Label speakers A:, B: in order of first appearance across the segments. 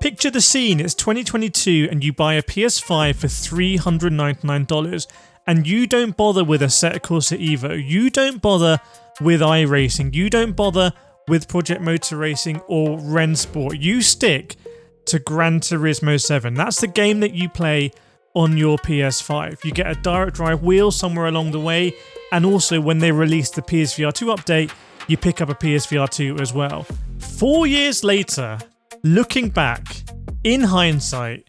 A: Picture the scene, it's 2022 and you buy a PS5 for $399 and you don't bother with Assetto Corsa Evo, you don't bother with iRacing, you don't bother with Project Motor Racing or Rennsport, you stick to Gran Turismo 7. That's the game that you play on your PS5. You get a direct drive wheel somewhere along the way, and also when they release the PSVR 2 update, you pick up a PSVR 2 as well. 4 years later, looking back, in hindsight,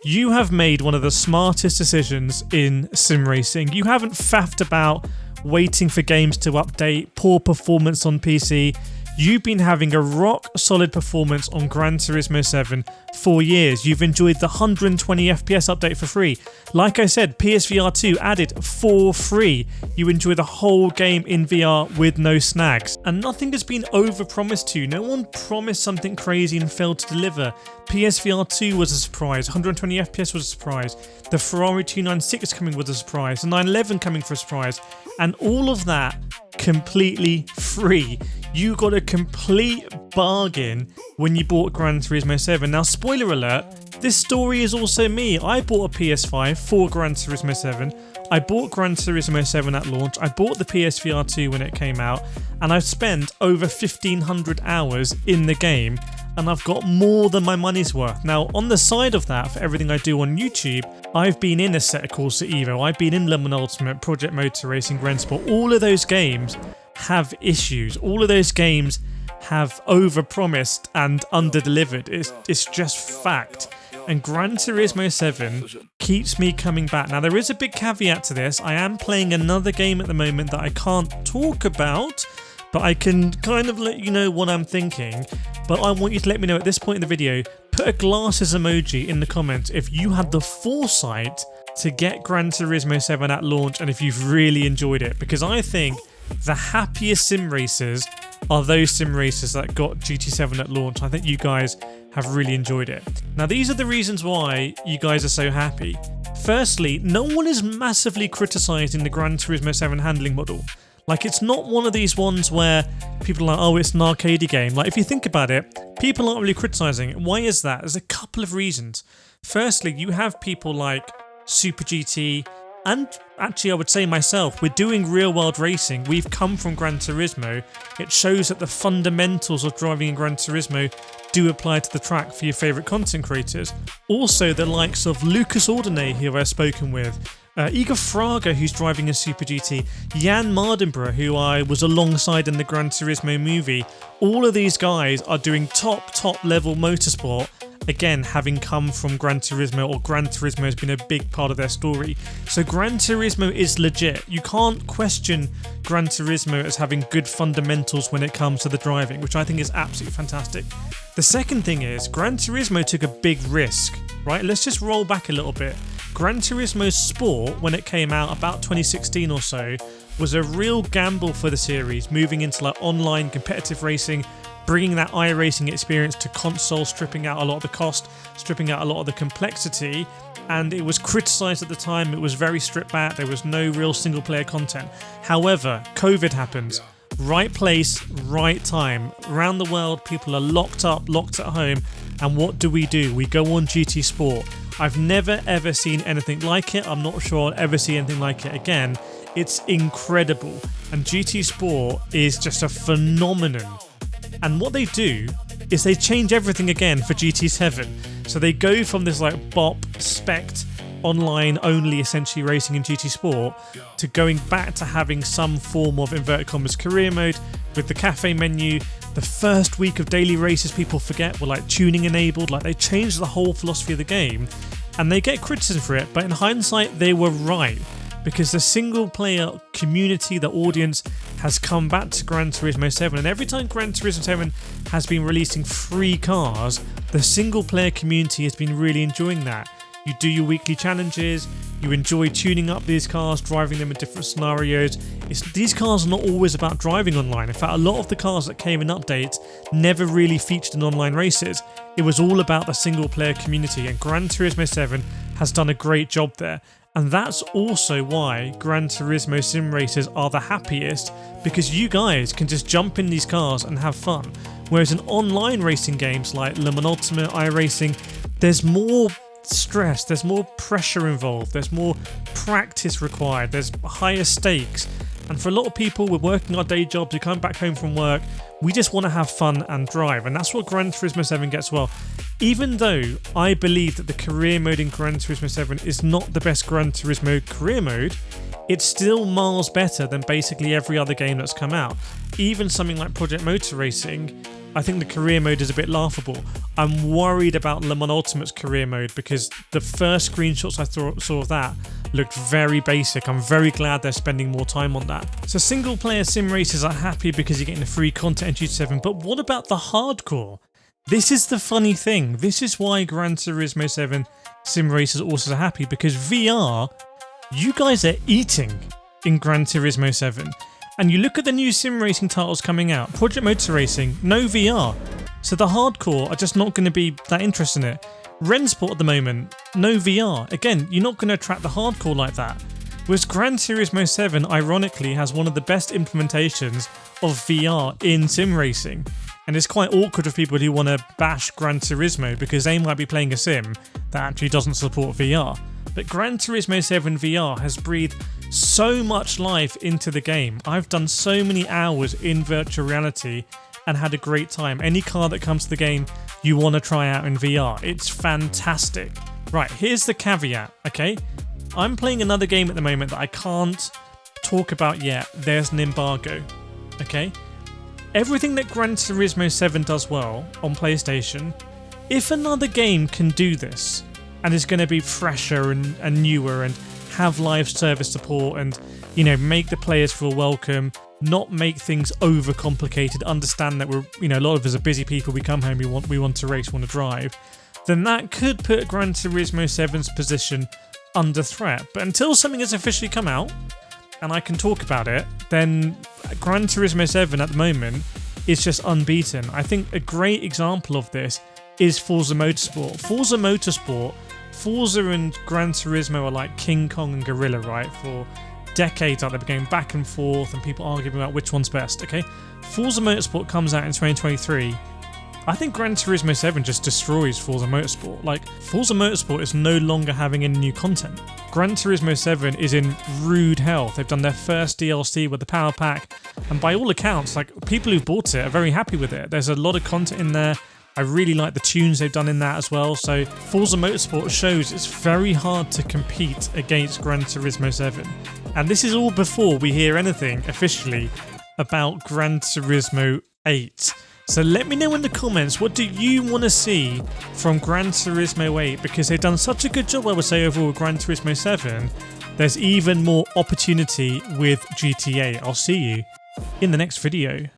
A: you have made one of the smartest decisions in sim racing. You haven't faffed about waiting for games to update, poor performance on PC. You've been having a rock solid performance on Gran Turismo 7 for years. You've enjoyed the 120 FPS update for free. Like I said, PSVR 2 added for free. You enjoy the whole game in VR with no snags. And nothing has been overpromised to you. No one promised something crazy and failed to deliver. PSVR 2 was a surprise. 120 FPS was a surprise. The Ferrari 296 coming was a surprise. The 911 coming for a surprise. And all of that completely free. You got a complete bargain when you bought Gran Turismo 7. Now, spoiler alert, this story is also me. I bought a PS5 for Gran Turismo 7. I bought Gran Turismo 7 at launch. I bought the PSVR 2 when it came out. And I've spent over 1,500 hours in the game. And I've got more than my money's worth. Now, on the side of that, for everything I do on YouTube, I've been in Assetto Corsa Evo, I've been in Le Mans Ultimate, Project Motor Racing, Rennsport. All of those games have issues. All of those games have overpromised and underdelivered. It's just fact. And Gran Turismo 7 keeps me coming back. Now, there is a big caveat to this. I am playing another game at the moment that I can't talk about, but I can kind of let you know what I'm thinking. But I want you to let me know at this point in the video, put a glasses emoji in the comments if you had the foresight to get Gran Turismo 7 at launch and if you've really enjoyed it. Because I think the happiest sim racers are those sim racers that got GT7 at launch. I think you guys have really enjoyed it. Now, these are the reasons why you guys are so happy. Firstly, no one is massively criticising the Gran Turismo 7 handling model. Like, it's not one of these ones where people are like, oh, it's an arcadey game. Like, if you think about it, people aren't really criticising it. Why is that? There's a couple of reasons. Firstly, you have people like Super GT, and actually I would say myself, we're doing real world racing. We've come from Gran Turismo. It shows that the fundamentals of driving in Gran Turismo do apply to the track for your favourite content creators. Also, the likes of Lucas Ordonay, who I've spoken with, Igor Fraga, who's driving a Super GT, Jan Mardenborough, who I was alongside in the Gran Turismo movie. All of these guys are doing top level motorsport, again having come from Gran Turismo, or Gran Turismo has been a big part of their story. So Gran Turismo is legit. You can't question Gran Turismo as having good fundamentals when it comes to the driving, which I think is absolutely fantastic. The second thing is, Gran Turismo took a big risk, right? Let's just roll back a little bit. Gran Turismo Sport, when it came out about 2016 or so, was a real gamble for the series, moving into like online competitive racing, bringing that iRacing experience to console, stripping out a lot of the cost, stripping out a lot of the complexity, and it was criticised at the time. It was very stripped back, there was no real single player content. However, COVID happens. Right place, right time. Around the world, people are locked up, locked at home, and what do? We go on GT Sport. I've never ever seen anything like it. I'm not sure I'll ever see anything like it again. It's incredible, and GT Sport is just a phenomenon. And what they do is they change everything again for GT7. So they go from this like bop, spect, online only essentially racing in GT Sport to going back to having some form of inverted commas career mode with the cafe menu. The first week of daily races, people forget, were like tuning enabled. Like, they changed the whole philosophy of the game, and they get criticism for it, but in hindsight they were right, because the single player community, the audience, has come back to Gran Turismo 7, and every time Gran Turismo 7 has been releasing free cars, the single player community has been really enjoying that. You do your weekly challenges, you enjoy tuning up these cars, driving them in different scenarios. These cars are not always about driving online. In fact, a lot of the cars that came in updates never really featured in online races. It was all about the single player community, and Gran Turismo 7 has done a great job there. And that's also why Gran Turismo sim racers are the happiest, because you guys can just jump in these cars and have fun. Whereas in online racing games like Le Mans Ultimate, iRacing, there's more stress, there's more pressure involved, there's more practice required, there's higher stakes. And for a lot of people, we're working our day jobs, we come back home from work, we just want to have fun and drive, and that's what Gran Turismo 7 gets well. Even though I believe that the career mode in Gran Turismo 7 is not the best Gran Turismo career mode, it's still miles better than basically every other game that's come out. Even something like Project Motor Racing, I think the career mode is a bit laughable. I'm worried about Le Mans Ultimate's career mode because the first screenshots I saw of that looked very basic. I'm very glad they're spending more time on that. So single player sim races are happy because you're getting the free content in GT7, but what about the hardcore? This is the funny thing. This is why Gran Turismo 7 sim racers also are happy, because VR, you guys are eating in Gran Turismo 7. And you look at the new sim racing titles coming out, Project Motor Racing, no VR. So the hardcore are just not going to be that interested in it. Rennsport at the moment, no VR. Again, you're not going to attract the hardcore like that. Whereas Gran Turismo 7, ironically, has one of the best implementations of VR in sim racing. And it's quite awkward for people who want to bash Gran Turismo because they might be playing a sim that actually doesn't support VR. But Gran Turismo 7 VR has breathed so much life into the game. I've done so many hours in virtual reality and had a great time. Any car that comes to the game you want to try out in VR. It's fantastic. Right, here's the caveat, okay? I'm playing another game at the moment that I can't talk about yet. There's an embargo, okay? Everything that Gran Turismo 7 does well on PlayStation, if another game can do this and is going to be fresher and newer and have live service support and, you know, make the players feel welcome, not make things overcomplicated, understand that we're, you know, a lot of us are busy people, we come home, we want to race, we want to drive, then that could put Gran Turismo 7's position under threat. But until something has officially come out and I can talk about it, then Gran Turismo 7 at the moment is just unbeaten. I think a great example of this is Forza Motorsport. Forza and Gran Turismo are like King Kong and Gorilla, right? For decades they've been going back and forth and people arguing about which one's best, okay? Forza Motorsport comes out in 2023. I think Gran Turismo 7 just destroys Forza Motorsport. Like, Forza Motorsport is no longer having any new content. Gran Turismo 7 is in rude health. They've done their first DLC with the Power Pack, and by all accounts, like, people who've bought it are very happy with it. There's a lot of content in there. I really like the tunes they've done in that as well. So Forza Motorsport shows it's very hard to compete against Gran Turismo 7. And this is all before we hear anything officially about Gran Turismo 8. So let me know in the comments, what do you want to see from Gran Turismo 8? Because they've done such a good job, I would say, overall with Gran Turismo 7. There's even more opportunity with GTA. I'll see you in the next video.